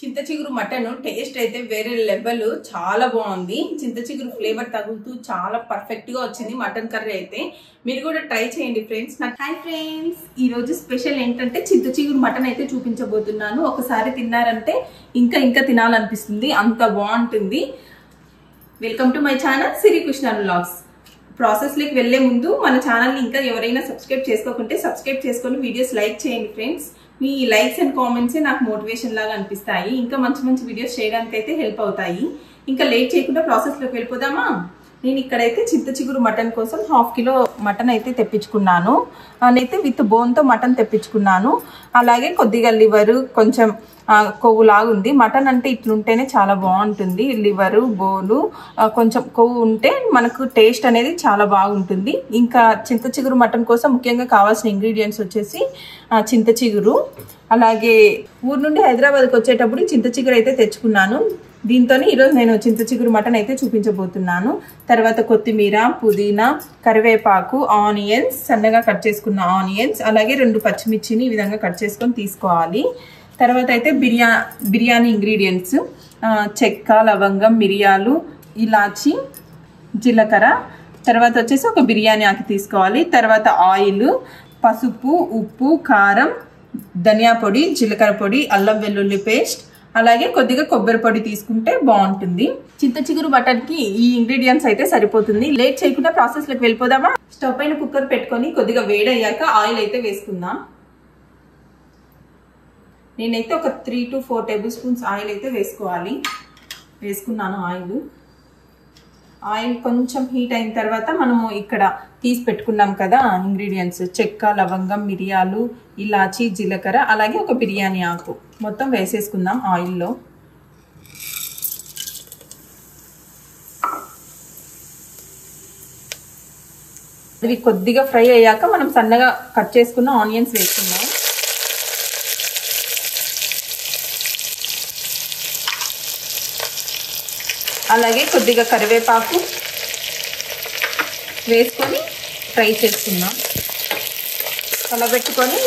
చింత చిగురు mutton taste అయితే వేరే లెవెల్, చాలా బాగుంది. చింత చిగురు ఫ్లేవర్ తగులుతూ చాలా పర్ఫెక్ట్ గా వచ్చింది మటన్ కర్రీ అయితే. మీరు కూడా ట్రై చేయండి ఫ్రెండ్స్. హాయ్ ఫ్రెండ్స్, ఈ రోజు స్పెషల్ ఏంటంటే చింత చిగురు మటన్ అయితే చూపించబోతున్నాను. ఒకసారి తిన్నారంటే ఇంకా తినాలనిపిస్తుంది, అంత బాగుంటుంది. Welcome to my channel Srikrishna vlogs. Process లోకి వెళ్లే ముందు మన ఛానల్ ని ఇంకా ఎవరైనా సబ్స్క్రైబ్ చేసుకోకుంటే సబ్స్క్రైబ్ చేసుకొని వీడియోస్ లైక్ చేయండి ఫ్రెండ్స్. మీ లైక్స్ అండ్ కామెంట్స్ నాకు మోటివేషన్ లాగా అనిపిస్తాయి, ఇంకా మంచి వీడియోస్ చేయడానికి అయితే హెల్ప్ అవుతాయి. ఇంకా లేట్ చేయకుండా ప్రాసెస్ లోకి వెళ్ళిపోదామా. నేను ఇక్కడైతే చింత చిగురు మటన్ కోసం 1/2 కిలో మటన్ అయితే తెప్పించుకున్నాను. నేనైతే విత్ బోన్తో మటన్ తెప్పించుకున్నాను. అలాగే కొద్దిగా లివరు, కొంచెం కొవ్వు లాగుంది. మటన్ అంటే ఇట్లుంటేనే చాలా బాగుంటుంది. లివరు, బోను, కొంచెం కొవ్వు ఉంటే మనకు టేస్ట్ అనేది చాలా బాగుంటుంది. ఇంకా చింత చిగురు మటన్ కోసం ముఖ్యంగా కావాల్సిన ఇంగ్రీడియంట్స్ వచ్చేసి చింత చిగురు, అలాగే ఊరు నుండి హైదరాబాద్కి వచ్చేటప్పుడు చింత చిగురు అయితే తెచ్చుకున్నాను. దీంతో ఈరోజు నేను చింత చిగురు మటన్ అయితే చూపించబోతున్నాను. తర్వాత కొత్తిమీర, పుదీనా, కరివేపాకు, ఆనియన్స్, సన్నగా కట్ చేసుకున్న ఆనియన్స్, అలాగే 2 పచ్చిమిర్చిని ఈ విధంగా కట్ చేసుకొని తీసుకోవాలి. తర్వాత అయితే బిర్యానీ ఇంగ్రీడియంట్స్ చెక్క, లవంగం, మిరియాలు, ఇలాచి, జీలకర్ర, తర్వాత వచ్చేసి ఒక బిర్యానీ ఆకు తీసుకోవాలి. తర్వాత ఆయిల్, పసుపు, ఉప్పు, కారం, ధనియా పొడి, జీలకర్ర పొడి, అల్లం వెల్లుల్లి పేస్ట్, అలాగే కొద్దిగా కొబ్బరి పొడి తీసుకుంటే బాగుంటుంది. చింత చిగురు మటన్ కి ఈ ఇంగ్రీడియంట్స్ అయితే సరిపోతుంది. లేట్ చేయకుండా ప్రాసెస్ లోకి వెళ్ళిపోదామా. స్టవ్ పైన కుక్కర్ పెట్టుకొని కొద్దిగా వేడయ్యాక ఆయిల్ అయితే వేసుకుందాం. నేనైతే ఒక 3 to 4 టేబుల్ స్పూన్స్ ఆయిల్ అయితే వేసుకున్నాను. ఆయిల్ కొంచెం హీట్ అయిన తర్వాత మనము ఇక్కడ తీసి పెట్టుకున్నాం కదా ఇంగ్రీడియంట్స్, చెక్క, లవంగం, మిరియాలు, ఇలాచి, జీలకర్ర, అలాగే ఒక బిర్యానీ ఆకు మొత్తం వేసేసుకుందాం ఆయిల్లో. ఇవి కొద్దిగా ఫ్రై అయ్యాక మనం సన్నగా కట్ చేసుకున్న ఆనియన్స్ వేసుకుందాం. అలాగే కొద్దిగా కరివేపాకు వేసుకొని ఫ్రై చేసుకుందాం. కలబెట్టుకొని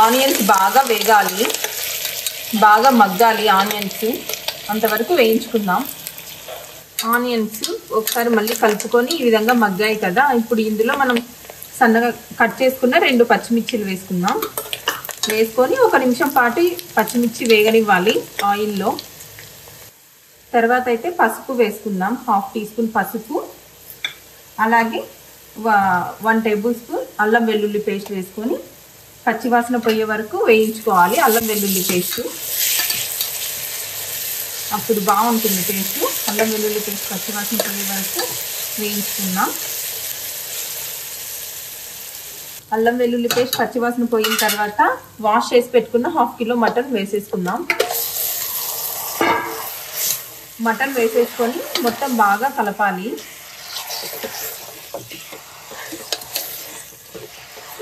ఆనియన్స్ బాగా వేగాలి, బాగా మగ్గాలి. ఆనియన్స్ అంతవరకు వేయించుకుందాం. ఆనియన్స్ ఒకసారి మళ్ళీ కలుపుకొని ఈ విధంగా మగ్గాయి కదా, ఇప్పుడు ఇందులో మనం సన్నగా కట్ చేసుకున్న 2 పచ్చిమిర్చిలు వేసుకుందాం. వేసుకొని 1 నిమిషం పాటు పచ్చిమిర్చి వేగనివ్వాలి ఆయిల్లో. తర్వాత అయితే పసుపు వేసుకుందాం, 1/2 టీ స్పూన్ పసుపు, అలాగే 1 టేబుల్ స్పూన్ అల్లం వెల్లుల్లి పేస్ట్ వేసుకొని పచ్చివాసన పోయే వరకు వేయించుకోవాలి. అల్లం వెల్లుల్లి పేస్ట్ అప్పుడు బాగుంటుంది టేస్ట్. అల్లం వెల్లుల్లి పేస్ట్ పచ్చివాసన పోయే వరకు వేయించుకుందాం. అల్లం వెల్లుల్లి పేస్ట్ పచ్చివాసన పోయిన తర్వాత వాష్ చేసి పెట్టుకున్న 1/2 కిలో మటన్ వేసేసుకుందాం. మటన్ వేసేసుకొని మొత్తం బాగా కలపాలి.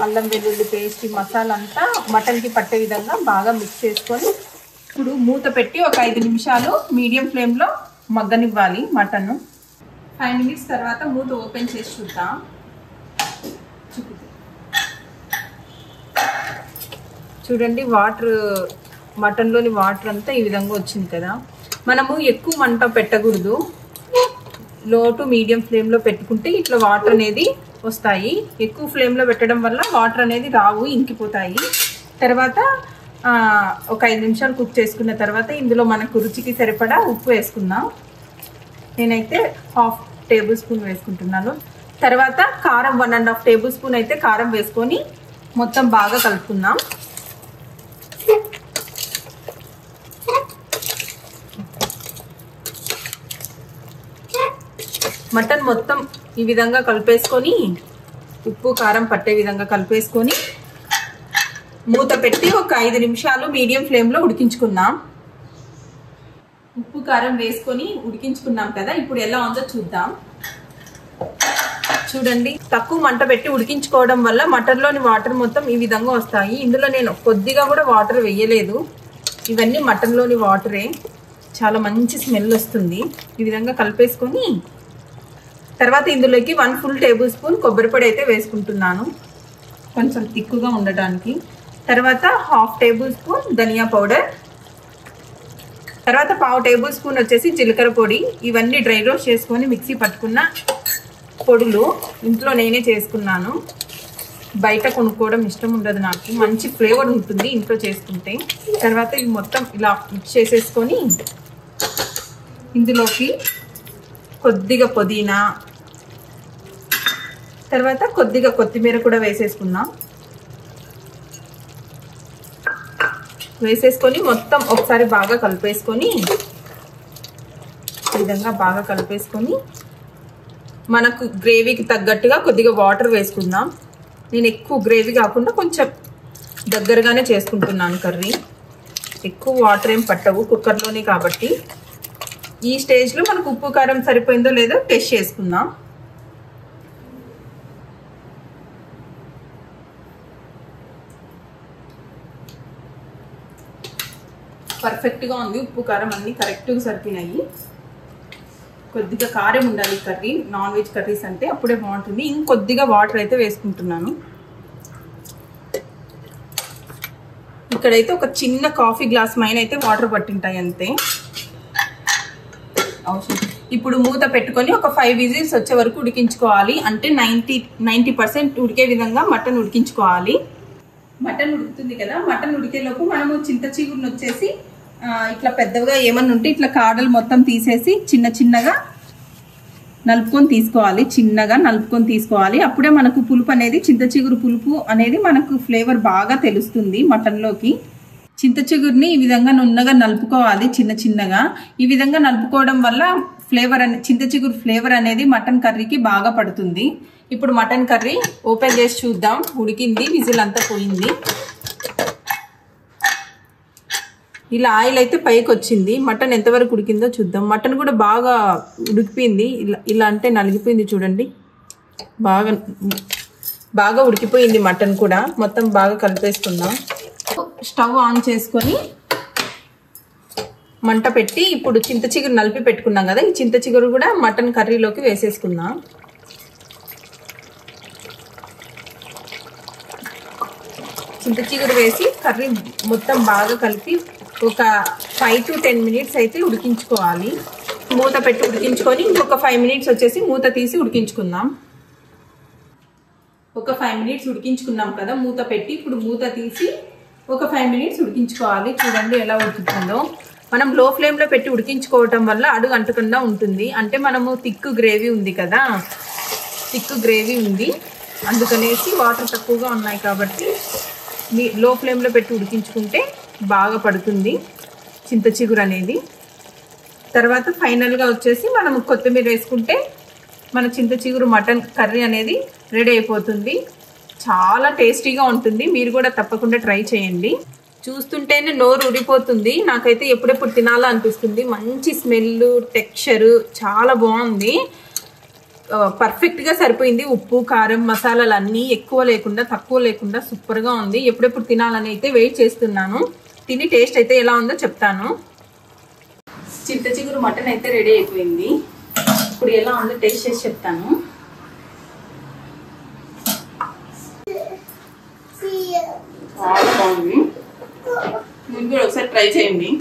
అల్లం వెల్లుల్లి పేస్ట్ మసాలా అంతా మటన్కి పట్టే విధంగా బాగా మిక్స్ చేసుకొని ఇప్పుడు మూత పెట్టి ఒక 5 నిమిషాలు మీడియం ఫ్లేమ్లో మగ్గనివ్వాలి మటన్. 5 మినిట్స్ తర్వాత మూత ఓపెన్ చేసి చూద్దాం. చూడండి, మటన్లోని వాటర్ అంతా ఈ విధంగా వచ్చింది కదా. మనము ఎక్కువ మంట పెట్టకూడదు, లో టు మీడియం ఫ్లేమ్లో పెట్టుకుంటే ఇట్లా వాటర్ అనేది వస్తాయి. ఎక్కువ ఫ్లేమ్లో పెట్టడం వల్ల వాటర్ అనేది రావు, ఇంకిపోతాయి. తర్వాత ఒక 5 నిమిషాలు కుక్ చేసుకున్న తర్వాత ఇందులో మనకు రుచికి సరిపడా ఉప్పు వేసుకుందాం. నేనైతే 1/2 టేబుల్ స్పూన్ వేసుకుంటున్నాను. తర్వాత కారం 1.5 టేబుల్ స్పూన్ అయితే కారం వేసుకొని మొత్తం బాగా కలుపుకుందాం. మటన్ మొత్తం ఈ విధంగా కలిపేసుకొని ఉప్పు కారం పట్టే విధంగా కలిపేసుకొని మూత పెట్టి ఒక 5 నిమిషాలు మీడియం ఫ్లేమ్లో ఉడికించుకుందాం. ఉప్పు కారం వేసుకొని ఉడికించుకున్నాం కదా, ఇప్పుడు ఎలా ఉందో చూద్దాం. చూడండి, తక్కువ మంట పెట్టి ఉడికించుకోవడం వల్ల మటన్లోని వాటర్ మొత్తం ఈ విధంగా వస్తాయి. ఇందులో నేను కొద్దిగా కూడా వాటర్ వేయలేదు, ఇవన్నీ మటన్లోని వాటరే. చాలా మంచి స్మెల్ వస్తుంది. ఈ విధంగా కలిపేసుకొని తర్వాత ఇందులోకి 1 ఫుల్ టేబుల్ స్పూన్ కొబ్బరి పొడి అయితే వేసుకుంటున్నాను, కొంచెం తిక్కుగా ఉండడానికి. తర్వాత 1/2 టేబుల్ స్పూన్ ధనియా పౌడర్, తర్వాత 1/2 టేబుల్ స్పూన్ వచ్చేసి జీలకర్ర పొడి. ఇవన్నీ డ్రై రోస్ట్ చేసుకొని మిక్సీ పట్టుకున్న పొడులు. ఇంట్లో నేనే చేసుకున్నాను, బయట కొనుక్కోవడం ఇష్టం ఉండదు నాకు. మంచి ఫ్లేవర్ ఉంటుంది ఇంట్లో చేసుకుంటే. తర్వాత ఇవి మొత్తం ఇలా మిక్స్ చేసేసుకొని ఇందులోకి కొద్దిగా పుదీనా, తర్వాత కొద్దిగా కొత్తిమీర కూడా వేసేసుకున్నాం. వేసేసుకొని మొత్తం ఒకసారి బాగా కలిపేసుకొని, ఈ విధంగా బాగా కలిపేసుకొని మనకు గ్రేవీకి తగ్గట్టుగా కొద్దిగా వాటర్ వేసుకుందాం. నేను ఎక్కువ గ్రేవీ కాకుండా కొంచెం దగ్గరగానే చేసుకుంటున్నాను కర్రీ. ఎక్కువ వాటర్ ఏం పట్టవు కుక్కర్లోనే కాబట్టి. ఈ స్టేజ్లో మనకు ఉప్పు కారం సరిపోయిందో లేదో టెస్ట్ చేసుకుందాం. పర్ఫెక్ట్గా ఉంది, ఉప్పు కారం అన్నీ కరెక్ట్గా సరిపోయినాయి. కొద్దిగా కారం ఉండాలి కర్రీ, నాన్ వెజ్ కర్రీస్ అంటే అప్పుడే బాగుంటుంది. ఇంకొద్దిగా వాటర్ అయితే వేసుకుంటున్నాను. ఇక్కడైతే ఒక చిన్న కాఫీ గ్లాస్ మైన అయితే వాటర్ పట్టింటాయి అంతే. ఇప్పుడు మూత పెట్టుకొని ఒక 5 విజిల్స్ వచ్చే వరకు ఉడికించుకోవాలి. అంటే 90% ఉడికే విధంగా మటన్ ఉడికించుకోవాలి. మటన్ ఉడుకుతుంది కదా, మటన్ ఉడికేలోపు మనము చింత చిగురుని వచ్చేసి ఇట్లా పెద్దగా ఏమన్నా ఉంటే ఇట్లా కాడలు మొత్తం తీసేసి చిన్న చిన్నగా నలుపుకొని తీసుకోవాలి. చిన్నగా నలుపుకొని తీసుకోవాలి. అప్పుడే మనకు పులుపు అనేది, చింత చిగురు పులుపు అనేది మనకు ఫ్లేవర్ బాగా తెలుస్తుంది మటన్లోకి. చింత చిగురుని ఈ విధంగా నున్నగా నలుపుకోవాలి చిన్న చిన్నగా. ఈ విధంగా నలుపుకోవడం వల్ల ఫ్లేవర్ చింత చిగురు ఫ్లేవర్ అనేది మటన్ కర్రీకి బాగా పడుతుంది. ఇప్పుడు మటన్ కర్రీ ఓపెన్ చేసి చూద్దాం. ఉడికింది, విజిల్ అంతా పోయింది. ఇలా ఆయిల్ అయితే పైకి వచ్చింది. మటన్ ఎంతవరకు ఉడికిందో చూద్దాం. మటన్ కూడా బాగా ఉడికిపోయింది. ఇలా అంటే నలిగిపోయింది చూడండి. బాగా ఉడికిపోయింది మటన్ కూడా. మొత్తం బాగా కలిపేసుకుందాం. స్టవ్ ఆన్ చేసుకొని మంట పెట్టి ఇప్పుడు చింత చిగురు నలిపి పెట్టుకున్నాం కదా, ఈ చింత చిగురు కూడా మటన్ కర్రీలోకి వేసేసుకుందాం. చింత చిగురు వేసి కర్రీ మొత్తం బాగా కలిపి ఒక 5 to 10 మినిట్స్ అయితే ఉడికించుకోవాలి. మూత పెట్టి ఉడికించుకొని ఇంకొక 5 మినిట్స్ వచ్చేసి మూత తీసి ఉడికించుకుందాం. ఒక 5 మినిట్స్ ఉడికించుకున్నాం కదా మూత పెట్టి. ఇప్పుడు మూత తీసి ఒక 5 మినిట్స్ ఉడికించుకోవాలి. చూడండి ఎలా ఉడుకుతుందో. మనం లో ఫ్లేమ్లో పెట్టి ఉడికించుకోవటం వల్ల అడుగు అంటకుండా ఉంటుంది. అంటే మనము థిక్ గ్రేవీ ఉంది కదా, థిక్ గ్రేవీ ఉంది, అందుకనేసి వాటర్ తక్కువగా ఉన్నాయి కాబట్టి లో ఫ్లేమ్లో పెట్టి ఉడికించుకుంటే బాగా పడుతుంది చింత చిగురు అనేది. తర్వాత ఫైనల్గా వచ్చేసి మనం కొత్తిమీర వేసుకుంటే మన చింత చిగురు మటన్ కర్రీ అనేది రెడీ అయిపోతుంది. చాలా టేస్టీగా ఉంటుంది. మీరు కూడా తప్పకుండా ట్రై చేయండి. చూస్తుంటేనే నోరు ఊడిపోతుంది. నాకైతే ఎప్పుడెప్పుడు తినాలా అనిపిస్తుంది. మంచి స్మెల్, టెక్స్చర్ చాలా బాగుంది. పర్ఫెక్ట్గా సరిపోయింది. ఉప్పు కారం మసాలాలు అన్నీ ఎక్కువ లేకుండా తక్కువ లేకుండా సూపర్గా ఉంది. ఎప్పుడెప్పుడు తినాలని అయితే వెయిట్ చేస్తున్నాను. తిని టేస్ట్ అయితే ఎలా ఉందో చెప్తాను. చింత చిగురు మటన్ అయితే రెడీ అయిపోయింది. ఇప్పుడు ఎలా ఉందో టేస్ట్ చేసి చెప్తాను. చాలా బాగుంది. మీరు కూడా ఒకసారి ట్రై చేయండి.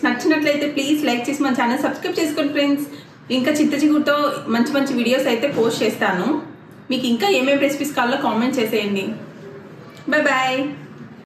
నచ్చినట్లయితే ప్లీజ్ లైక్ చేసి మన ఛానల్ సబ్స్క్రైబ్ చేసుకోండి ఫ్రెండ్స్. ఇంకా చింత చిగురుతో మంచి మంచి వీడియోస్ అయితే పోస్ట్ చేస్తాను. మీకు ఇంకా ఏమేమి రెసిపీస్ కావాలో కామెంట్ చేసేయండి. Bye bye.